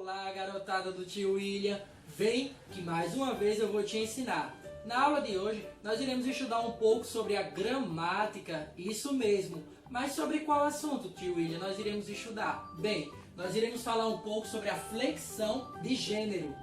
Olá, garotada do tio William. Vem que mais uma vez eu vou te ensinar. Na aula de hoje nós iremos estudar um pouco sobre a gramática, isso mesmo. Mas sobre qual assunto, tio William, nós iremos estudar? Bem, nós iremos falar um pouco sobre a flexão de gênero.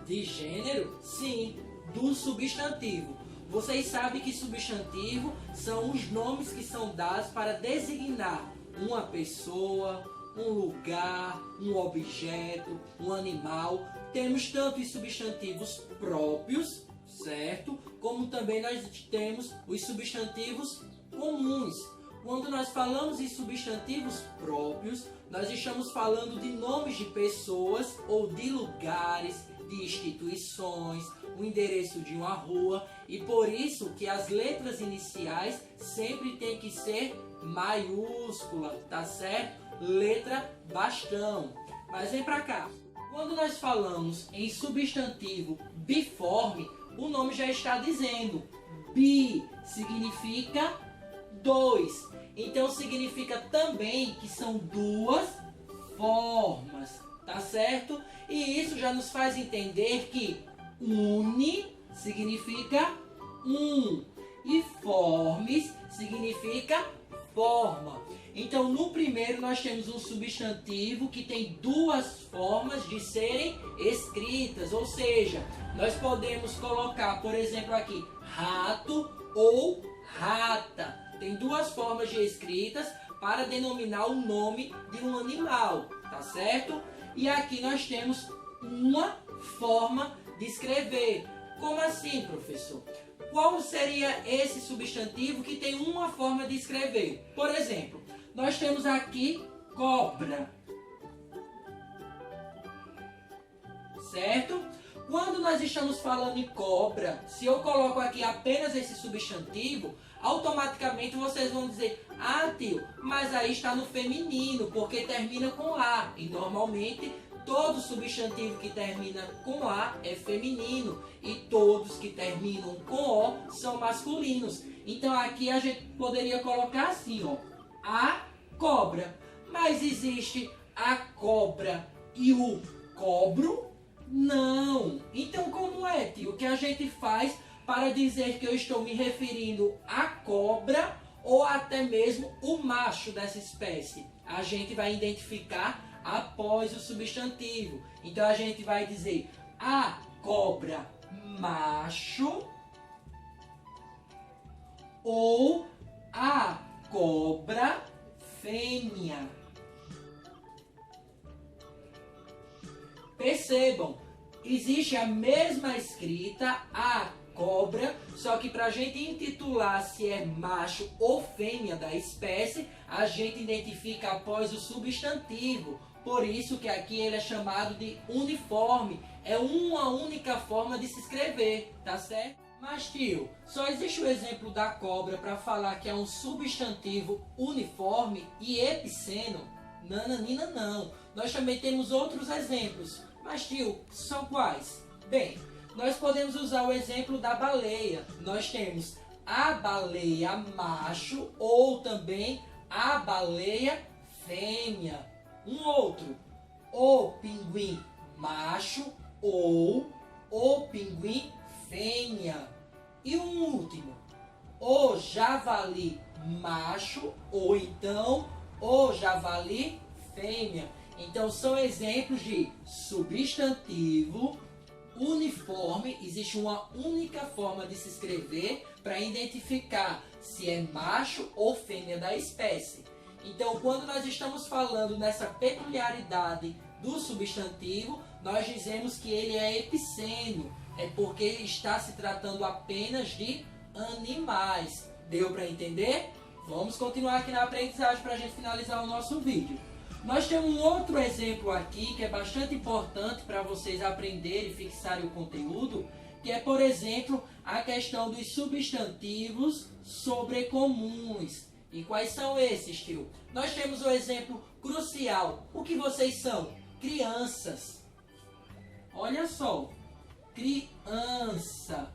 De gênero? Sim, do substantivo. Vocês sabem que substantivo são os nomes que são dados para designar uma pessoa, um lugar, um objeto, um animal. Temos tanto os substantivos próprios, certo? Como também nós temos os substantivos comuns. Quando nós falamos em substantivos próprios, nós estamos falando de nomes de pessoas ou de lugares, de instituições, o endereço de uma rua, e por isso que as letras iniciais sempre tem que ser maiúscula, tá certo? Letra bastão. Mas vem pra cá. Quando nós falamos em substantivo biforme, o nome já está dizendo. Bi significa dois. Então significa também que são duas formas, tá certo? E isso já nos faz entender que uni significa um e formes significa forma. Então no primeiro nós temos um substantivo que tem duas formas de serem escritas, ou seja, nós podemos colocar, por exemplo, aqui rato ou rata. Tem duas formas de escritas para denominar o nome de um animal, tá certo? E aqui nós temos uma forma de escrever. Como assim, professor? Qual seria esse substantivo que tem uma forma de escrever? Por exemplo, nós temos aqui cobra, certo? Quando nós estamos falando em cobra, se eu coloco aqui apenas esse substantivo, automaticamente vocês vão dizer: ah, tio, mas aí está no feminino, porque termina com A. E normalmente todo substantivo que termina com A é feminino e todos que terminam com O são masculinos. Então aqui a gente poderia colocar assim, ó, a cobra. Mas existe a cobra e o cobro? Não. Então como é, tio, o que a gente faz para dizer que eu estou me referindo à cobra ou até mesmo o macho dessa espécie? A gente vai identificar após o substantivo. Então a gente vai dizer a cobra macho ou a cobra fêmea. Percebam, existe a mesma escrita, a cobra, só que para a gente intitular se é macho ou fêmea da espécie, a gente identifica após o substantivo. Por isso que aqui ele é chamado de uniforme. É uma única forma de se escrever, tá certo? Mas tio, só existe o exemplo da cobra para falar que é um substantivo uniforme e epiceno? Nananina não. Nós também temos outros exemplos. Mas tio, são quais? Bem, nós podemos usar o exemplo da baleia. Nós temos a baleia macho ou também a baleia fêmea. Um outro, o pinguim macho ou o pinguim fêmea. E um último, o javali macho ou então o javali fêmea. Então são exemplos de substantivo uniforme. Existe uma única forma de se escrever para identificar se é macho ou fêmea da espécie. Então, quando nós estamos falando nessa peculiaridade do substantivo, nós dizemos que ele é epiceno. É porque está se tratando apenas de animais. Deu para entender? Vamos continuar aqui na aprendizagem para a gente finalizar o nosso vídeo. Nós temos um outro exemplo aqui que é bastante importante para vocês aprenderem e fixarem o conteúdo, que é, por exemplo, a questão dos substantivos sobrecomuns. E quais são esses, tio? Nós temos o exemplo crucial. O que vocês são? Crianças. Olha só. Criança.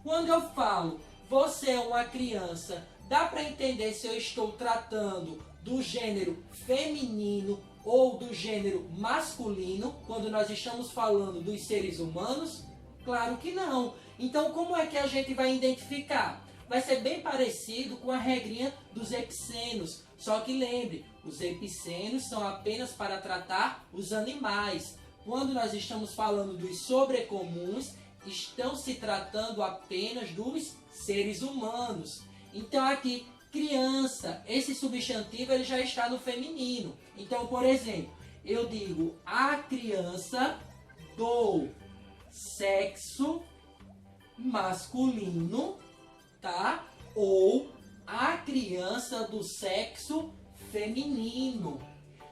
Quando eu falo você é uma criança, dá para entender se eu estou tratando do gênero feminino ou do gênero masculino quando nós estamos falando dos seres humanos? Claro que não. Então, como é que a gente vai identificar? Vai ser bem parecido com a regrinha dos epicenos. Só que lembre, os epicenos são apenas para tratar os animais. Quando nós estamos falando dos sobrecomuns, estão se tratando apenas dos seres humanos. Então aqui, criança, esse substantivo ele já está no feminino. Então, por exemplo, eu digo a criança do sexo masculino, tá? Ou a criança do sexo feminino.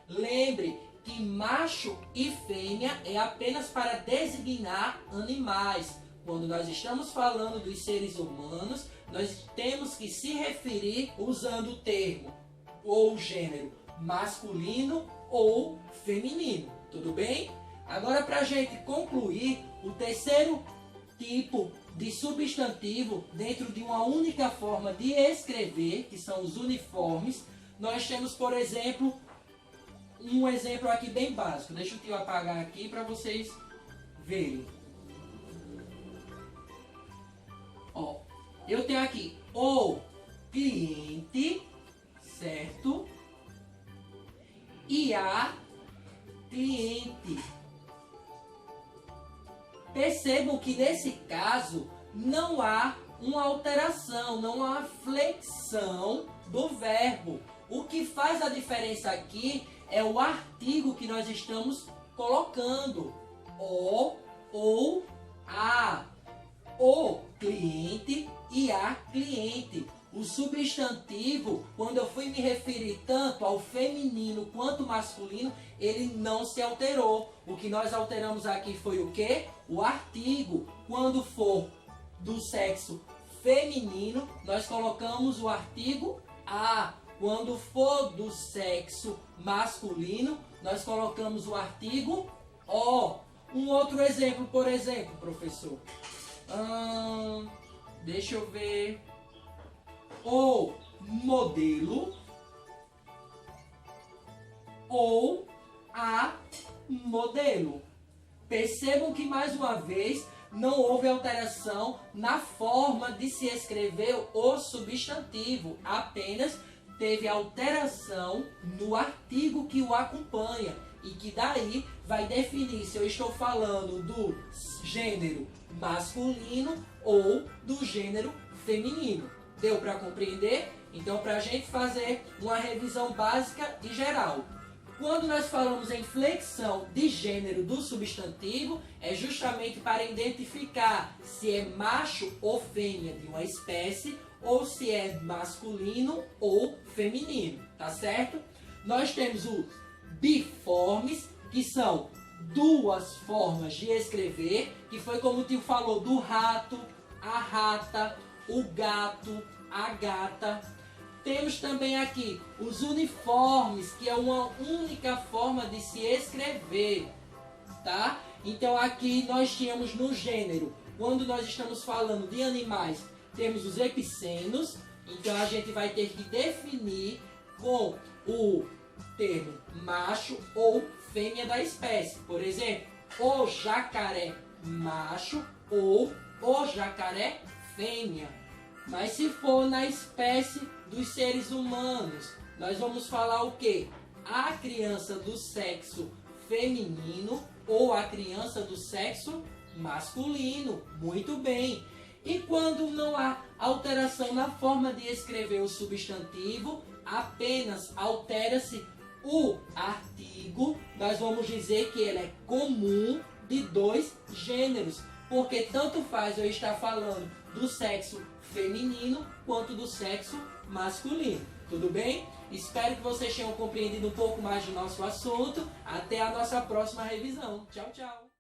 Lembre que macho e fêmea é apenas para designar animais. Quando nós estamos falando dos seres humanos, nós temos que se referir usando o termo ou gênero masculino ou feminino. Tudo bem? Agora, para a gente concluir, o terceiro tipo de substantivo dentro de uma única forma de escrever, que são os uniformes, nós temos, por exemplo, um exemplo aqui bem básico. Deixa eu apagar aqui para vocês verem. Ó, eu tenho aqui o cliente, certo? E a cliente. Percebam que nesse caso não há uma alteração, não há flexão do verbo. O que faz a diferença aqui é o artigo que nós estamos colocando. O ou a. O cliente e a cliente. O substantivo, quando eu fui me referir tanto ao feminino quanto ao masculino, ele não se alterou. O que nós alteramos aqui foi o quê? O artigo. Quando for do sexo feminino, nós colocamos o artigo a. Quando for do sexo masculino, nós colocamos o artigo o. Um outro exemplo, por exemplo, professor. Deixa eu ver. O modelo ou a modelo. Percebam que, mais uma vez, não houve alteração na forma de se escrever o substantivo. Apenas teve alteração no artigo que o acompanha. E que daí vai definir se eu estou falando do gênero masculino ou do gênero feminino. Deu para compreender? Então, para a gente fazer uma revisão básica e geral. Quando nós falamos em flexão de gênero do substantivo, é justamente para identificar se é macho ou fêmea de uma espécie, ou se é masculino ou feminino, tá certo? Nós temos os biformes, que são duas formas de escrever, que foi como o tio falou, do rato, a rata, o gato, a gata. Temos também aqui os uniformes, que é uma única forma de se escrever, tá? Então aqui nós tínhamos no gênero, quando nós estamos falando de animais, temos os epicenos. Então a gente vai ter que definir com o termo macho ou fêmea da espécie. Por exemplo, o jacaré macho ou o jacaré fêmea. Mas se for na espécie dos seres humanos, nós vamos falar o quê? A criança do sexo feminino ou a criança do sexo masculino. Muito bem. E quando não há alteração na forma de escrever o substantivo, apenas altera-se o artigo, nós vamos dizer que ele é comum de dois gêneros, porque tanto faz eu estar falando do sexo feminino quanto do sexo masculino. Tudo bem? Espero que vocês tenham compreendido um pouco mais do nosso assunto. Até a nossa próxima revisão. Tchau, tchau!